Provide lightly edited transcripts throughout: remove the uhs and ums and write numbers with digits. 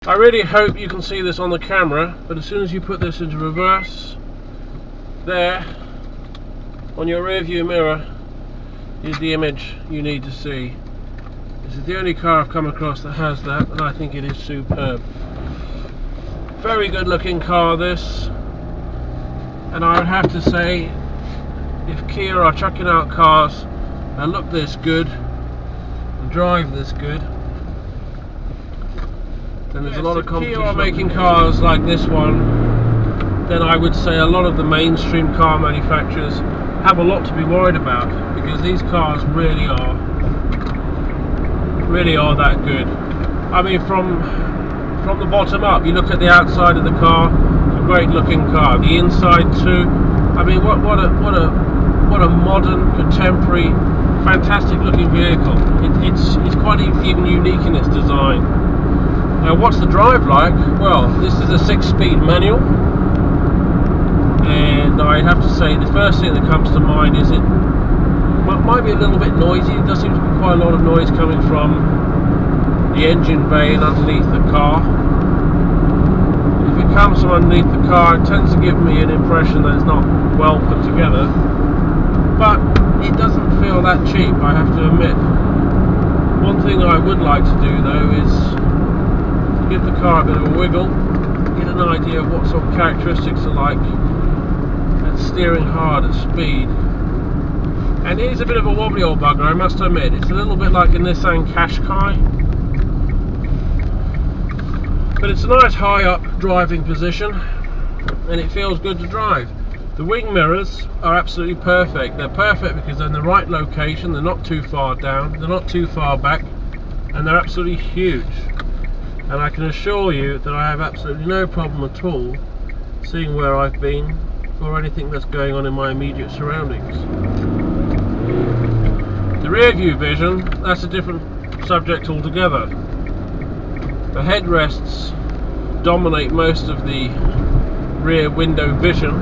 I really hope you can see this on the camera, but as soon as you put this into reverse, there on your rear view mirror is the image you need to see. This is the only car I've come across that has that, and I think it is superb. Very good looking car, this, and I would have to say, if Kia are chucking out cars that look this good and drive this good, then there's a lot of competition. If Kia are making cars like this one, then I would say a lot of the mainstream car manufacturers have a lot to be worried about, because these cars really are that good. I mean, from the bottom up, you look at the outside of the car, it's a great looking car. The inside too. I mean, what a modern, contemporary, fantastic looking vehicle. It's quite even unique in its design. Now, what's the drive like? Well, this is a 6-speed manual, and I have to say the first thing that comes to mind is it might be a little bit noisy. There does seem to be quite a lot of noise coming from the engine bay and underneath the car. If it comes from underneath the car, it tends to give me an impression that it's not well put together, but it doesn't feel that cheap, I have to admit. One thing I would like to do though is to give the car a bit of a wiggle, get an idea of what sort of characteristics are like at steering hard at speed. And it is a bit of a wobbly old bugger, I must admit. It's a little bit like a Nissan Qashqai, but it's a nice high up driving position and it feels good to drive. The wing mirrors are absolutely perfect. They're perfect because they're in the right location, they're not too far down, they're not too far back, and they're absolutely huge. And I can assure you that I have absolutely no problem at all seeing where I've been or anything that's going on in my immediate surroundings. The rear view vision, that's a different subject altogether. The headrests dominate most of the rear window vision,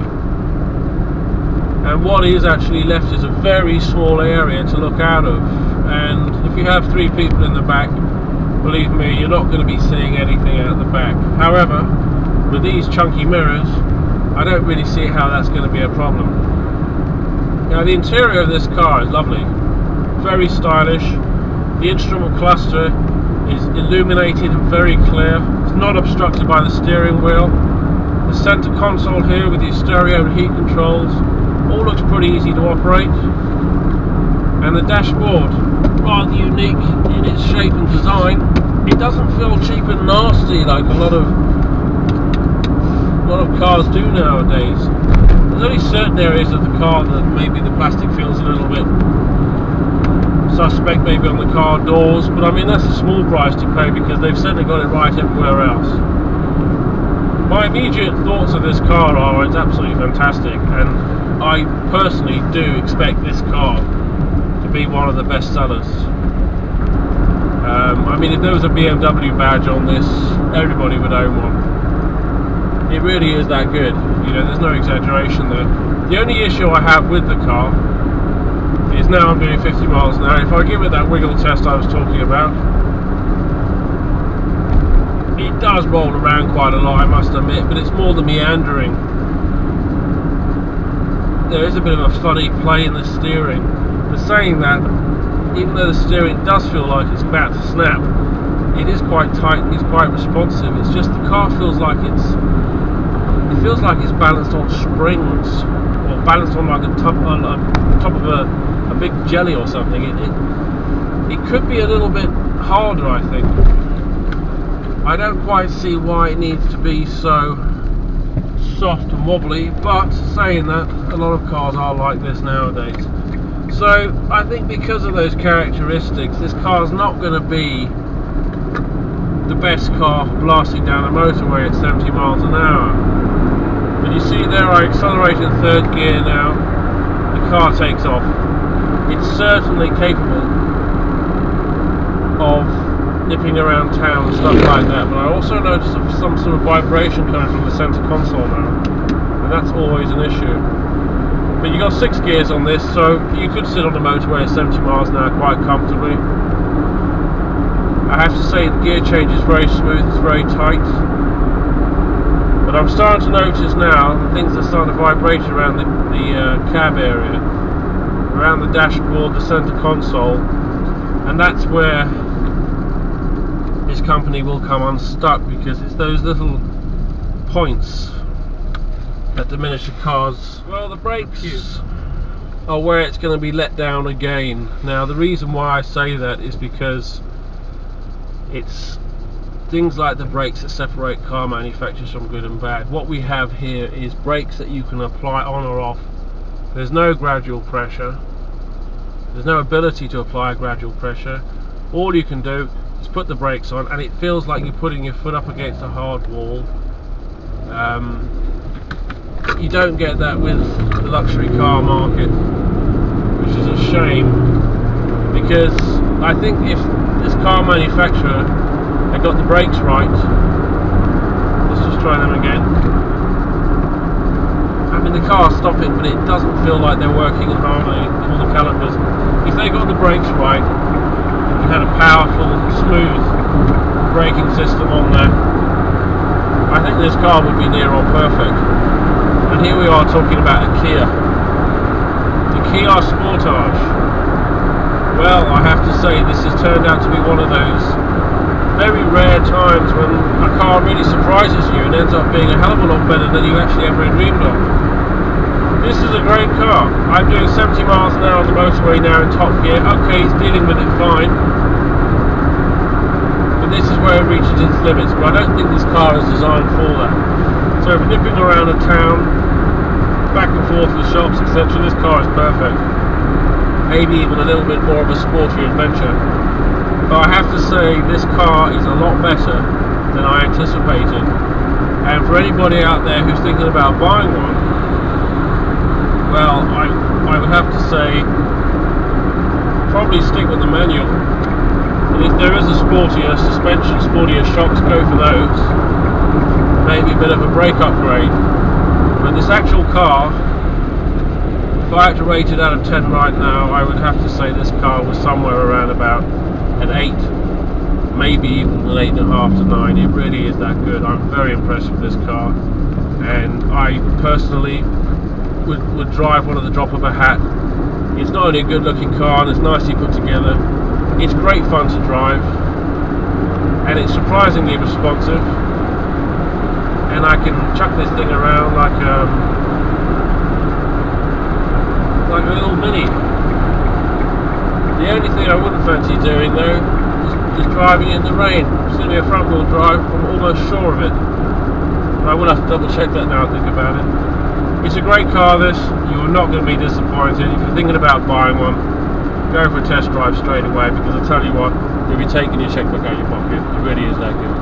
and what is actually left is a very small area to look out of, and if you have 3 people in the back, believe me, you're not going to be seeing anything out the back. However, with these chunky mirrors, I don't really see how that's going to be a problem. Now, the interior of this car is lovely, very stylish. The instrument cluster is illuminated and very clear. It's not obstructed by the steering wheel. The center console here with your stereo and heat controls all looks pretty easy to operate. And the dashboard, rather unique in its shape and design. It doesn't feel cheap and nasty like a lot of cars do nowadays. There's only certain areas of the car that maybe the plastic feels a little bit suspect, maybe on the car doors, but I mean that's a small price to pay because they've certainly got it right everywhere else. My immediate thoughts of this car are it's absolutely fantastic, and I personally do expect this car to be one of the best sellers. I mean, if there was a BMW badge on this, everybody would own one. It really is that good, you know, there's no exaggeration there. The only issue I have with the car is now I'm doing 50 miles an hour. If I give it that wiggle test I was talking about, it does roll around quite a lot, I must admit, but it's more the meandering. There is a bit of a funny play in the steering. But saying that, even though the steering does feel like it's about to snap, it is quite tight and it's quite responsive. It's just the car feels like it's balanced on springs, or balanced on like top of a big jelly or something. It could be a little bit harder, I think. I don't quite see why it needs to be so soft and wobbly, but saying that, a lot of cars are like this nowadays. So I think because of those characteristics, this car's not going to be the best car blasting down a motorway at 70 miles an hour. But you see there, I accelerate in 3rd gear now, the car takes off. It's certainly capable of nipping around town and stuff like that, but I also notice some sort of vibration coming from the center console now, and that's always an issue. But you've got 6 gears on this, so you could sit on the motorway at 70 miles an hour quite comfortably. I have to say the gear change is very smooth, it's very tight. But I'm starting to notice now that things are starting to vibrate around the cab area, around the dashboard, the center console, and that's where this company will come unstuck, because it's those little points that diminish the cars. Well, the brakes are where it's going to be let down again. Now, the reason why I say that is because it's things like the brakes that separate car manufacturers from good and bad. What we have here is brakes that you can apply on or off. There's no gradual pressure. There's no ability to apply gradual pressure. All you can do is put the brakes on, and it feels like you're putting your foot up against a hard wall. You don't get that with the luxury car market, which is a shame, because I think if this car manufacturer had got the brakes right, let's just try them again. I mean, the car's stopping, but it doesn't feel like they're working in harmony, all the calipers. If they got the brakes right, you had a powerful, smooth braking system on there, I think this car would be near on perfect. And here we are talking about a Kia. The Kia Sportage. Well, I have to say, this has turned out to be one of those very rare times when a car really surprises you and ends up being a hell of a lot better than you actually ever dreamed of. This is a great car. I'm doing 70 miles an hour on the motorway now in top gear. Okay, it's dealing with it fine. But this is where it reaches its limits. But I don't think this car is designed for that. So for nipping around a town, back and forth to the shops, etc., this car is perfect. Maybe even a little bit more of a sporty adventure. But I have to say, this car is a lot better than I anticipated. And for anybody out there who's thinking about buying one, well, I would have to say, probably stick with the manual. And if there is a sportier suspension, sportier shocks, go for those. Maybe a bit of a brake upgrade. But this actual car, if I had to rate it out of 10 right now, I would have to say this car was somewhere around about an 8, maybe even an 8.5 to 9. It really is that good. I'm very impressed with this car, and I personally would drive one at the drop of a hat. It's not only a good looking car and it's nicely put together, it's great fun to drive, and it's surprisingly responsive, and I can chuck this thing around like a little Mini. The only thing I wouldn't fancy doing though is driving in the rain. It's going to be a front wheel drive, I'm almost sure of it. I will have to double check that now I think about it. It's a great car, this. You're not going to be disappointed. If you're thinking about buying one, go for a test drive straight away, because I'll tell you what, you'll be taking your checkbook out of your pocket. It really is that good.